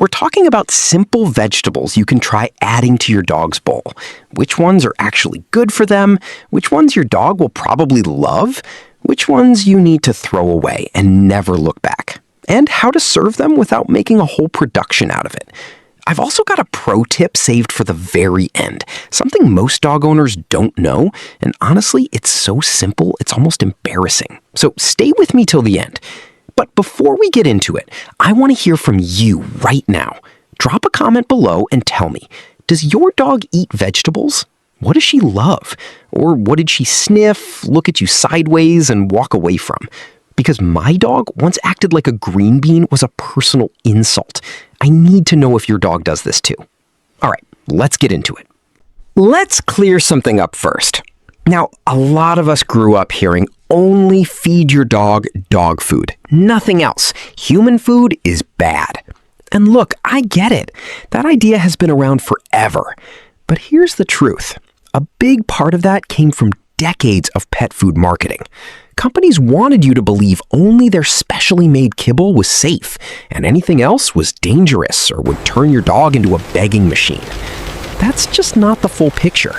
We're talking about simple vegetables you can try adding to your dog's bowl. Which ones are actually good for them, which ones your dog will probably love, which ones you need to throw away and never look back, and how to serve them without making a whole production out of it. I've also got a pro tip saved for the very end, something most dog owners don't know, and honestly, it's so simple it's almost embarrassing. So stay with me till the end. But before we get into it, I want to hear from you right now. Drop a comment below and tell me, does your dog eat vegetables? What does she love? Or what did she sniff, look at you sideways, and walk away from? Because my dog once acted like a green bean was a personal insult. I need to know if your dog does this too. All right, let's get into it. Let's clear something up first. Now, a lot of us grew up hearing only feed your dog dog food, nothing else. Human food is bad. And look, I get it. That idea has been around forever. But here's the truth. A big part of that came from decades of pet food marketing. Companies wanted you to believe only their specially made kibble was safe, and anything else was dangerous or would turn your dog into a begging machine. That's just not the full picture.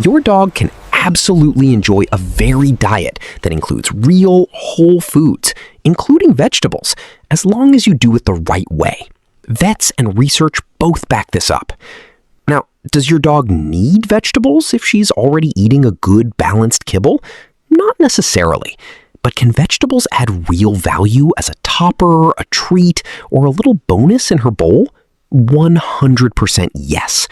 Your dog can absolutely enjoy a varied diet that includes real, whole foods, including vegetables, as long as you do it the right way. Vets and research both back this up. Now, does your dog need vegetables if she's already eating a good, balanced kibble? Not necessarily. But can vegetables add real value as a topper, a treat, or a little bonus in her bowl? 100% yes.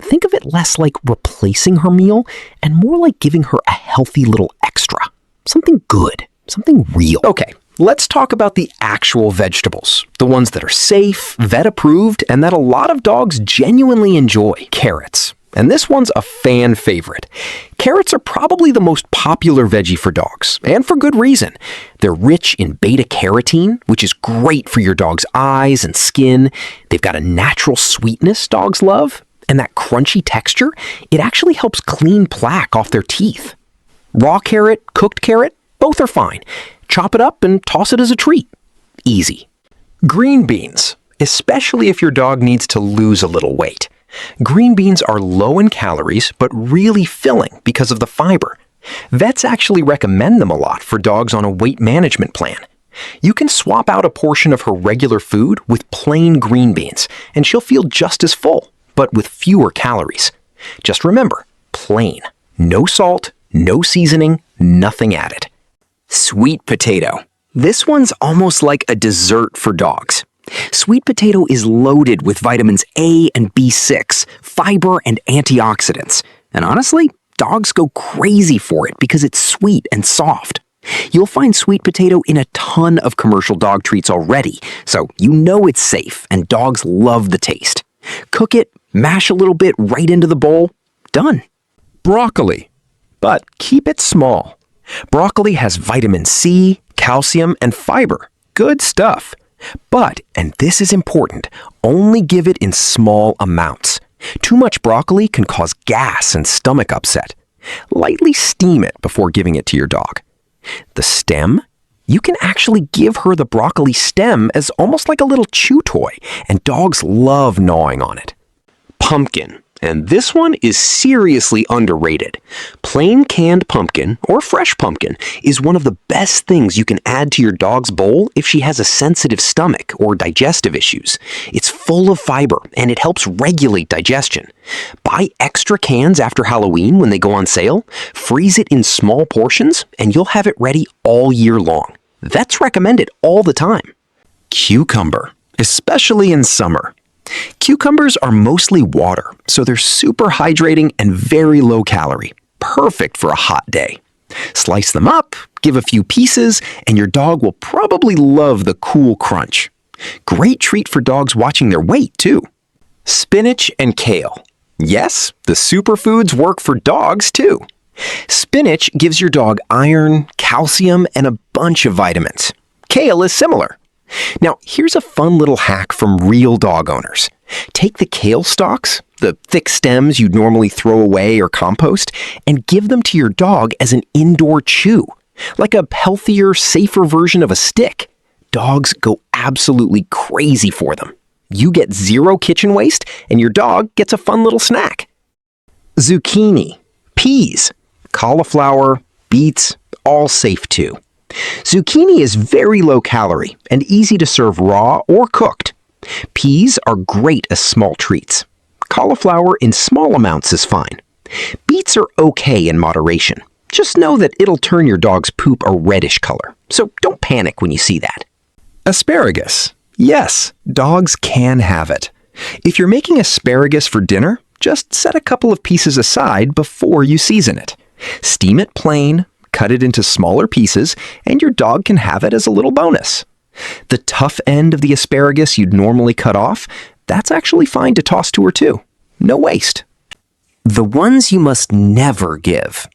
Think of it less like replacing her meal and more like giving her a healthy little extra. Something good, something real. Okay, let's talk about the actual vegetables. The ones that are safe, vet-approved, and that a lot of dogs genuinely enjoy. Carrots. And this one's a fan favorite. Carrots are probably the most popular veggie for dogs, and for good reason. They're rich in beta-carotene, which is great for your dog's eyes and skin. They've got a natural sweetness dogs love. And that crunchy texture, it actually helps clean plaque off their teeth. Raw carrot, cooked carrot, both are fine. Chop it up and toss it as a treat. Easy. Green beans, especially if your dog needs to lose a little weight. Green beans are low in calories, but really filling because of the fiber. Vets actually recommend them a lot for dogs on a weight management plan. You can swap out a portion of her regular food with plain green beans, and she'll feel just as full, but with fewer calories. Just remember, plain. No salt, no seasoning, nothing added. Sweet potato. This one's almost like a dessert for dogs. Sweet potato is loaded with vitamins A and B6, fiber, and antioxidants. And honestly, dogs go crazy for it because it's sweet and soft. You'll find sweet potato in a ton of commercial dog treats already, so you know it's safe and dogs love the taste. Cook it, mash a little bit right into the bowl. Done. Broccoli. But keep it small. Broccoli has vitamin C, calcium, and fiber. Good stuff. But, and this is important, only give it in small amounts. Too much broccoli can cause gas and stomach upset. Lightly steam it before giving it to your dog. The stem? You can actually give her the broccoli stem as almost like a little chew toy, and dogs love gnawing on it. Pumpkin. And this one is seriously underrated. Plain canned pumpkin, or fresh pumpkin, is one of the best things you can add to your dog's bowl if she has a sensitive stomach or digestive issues. It's full of fiber, and it helps regulate digestion. Buy extra cans after Halloween when they go on sale, freeze it in small portions, and you'll have it ready all year long. Vets recommend it all the time. Cucumber, especially in summer. Cucumbers are mostly water, so they're super hydrating and very low calorie. Perfect for a hot day. Slice them up, give a few pieces, and your dog will probably love the cool crunch. Great treat for dogs watching their weight, too. Spinach and kale. Yes, the superfoods work for dogs, too. Spinach gives your dog iron, calcium, and a bunch of vitamins. Kale is similar. Now, here's a fun little hack from real dog owners. Take the kale stalks, the thick stems you'd normally throw away or compost, and give them to your dog as an indoor chew, like a healthier, safer version of a stick. Dogs go absolutely crazy for them. You get zero kitchen waste, and your dog gets a fun little snack. Zucchini, peas, cauliflower, beets, all safe too. Zucchini is very low calorie and easy to serve raw or cooked. Peas are great as small treats. Cauliflower in small amounts is fine. Beets are okay in moderation. Just know that it'll turn your dog's poop a reddish color, so don't panic when you see that. Asparagus. Yes, dogs can have it. If you're making asparagus for dinner, just set a couple of pieces aside before you season it. Steam it plain, cut it into smaller pieces, and your dog can have it as a little bonus. The tough end of the asparagus you'd normally cut off, that's actually fine to toss to her too. No waste. The ones you must never give.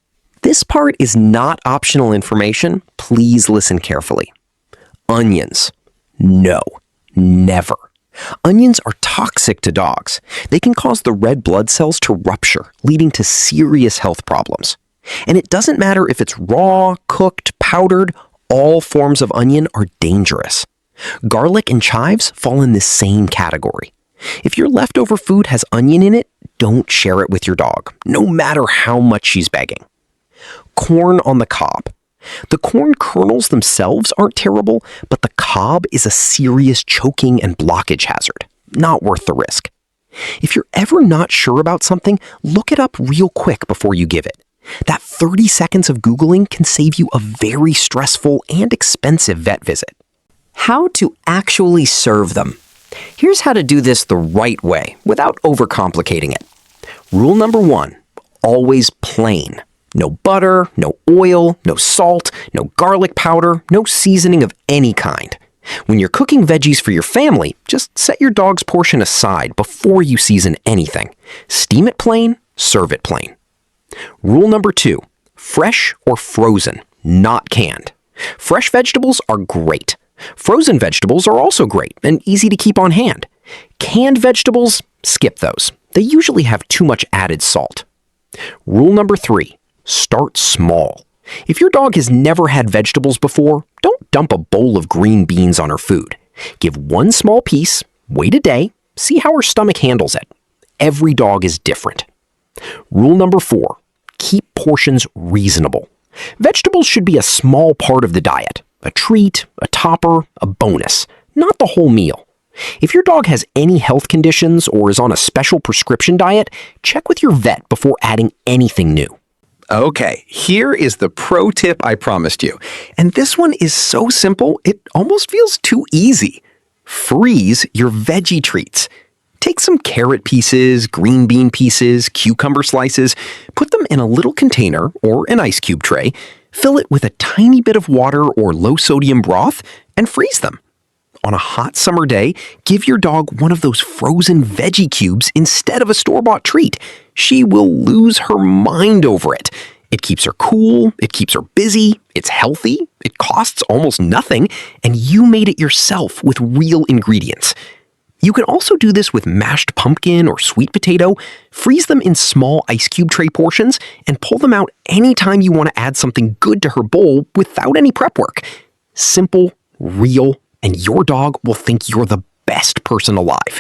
This part is not optional information. Please listen carefully. Onions. No, never. Onions are toxic to dogs. They can cause the red blood cells to rupture, leading to serious health problems. And it doesn't matter if it's raw, cooked, powdered, all forms of onion are dangerous. Garlic and chives fall in this same category. If your leftover food has onion in it, don't share it with your dog, no matter how much she's begging. Corn on the cob. The corn kernels themselves aren't terrible, but the cob is a serious choking and blockage hazard. Not worth the risk. If you're ever not sure about something, look it up real quick before you give it. That 30 seconds of Googling can save you a very stressful and expensive vet visit. How to actually serve them. Here's how to do this the right way without overcomplicating it. Rule number 1, always plain. No butter, no oil, no salt, no garlic powder, no seasoning of any kind. When you're cooking veggies for your family, just set your dog's portion aside before you season anything. Steam it plain, serve it plain. Rule number 2, fresh or frozen, not canned. Fresh vegetables are great. Frozen vegetables are also great and easy to keep on hand. Canned vegetables, skip those. They usually have too much added salt. Rule number 3, start small. If your dog has never had vegetables before, don't dump a bowl of green beans on her food. Give one small piece, wait a day, see how her stomach handles it. Every dog is different. Rule number 4, keep portions reasonable. Vegetables should be a small part of the diet, a treat, a topper, a bonus, not the whole meal. If your dog has any health conditions or is on a special prescription diet, check with your vet before adding anything new. Okay, here is the pro tip I promised you. And this one is so simple, it almost feels too easy. Freeze your veggie treats. Take some carrot pieces, green bean pieces, cucumber slices, put them in a little container or an ice cube tray, fill it with a tiny bit of water or low-sodium broth, and freeze them. On a hot summer day, give your dog one of those frozen veggie cubes instead of a store-bought treat. She will lose her mind over it. It keeps her cool, it keeps her busy, it's healthy, it costs almost nothing, and you made it yourself with real ingredients. You can also do this with mashed pumpkin or sweet potato. Freeze them in small ice cube tray portions and pull them out anytime you want to add something good to her bowl without any prep work. Simple, real, and your dog will think you're the best person alive.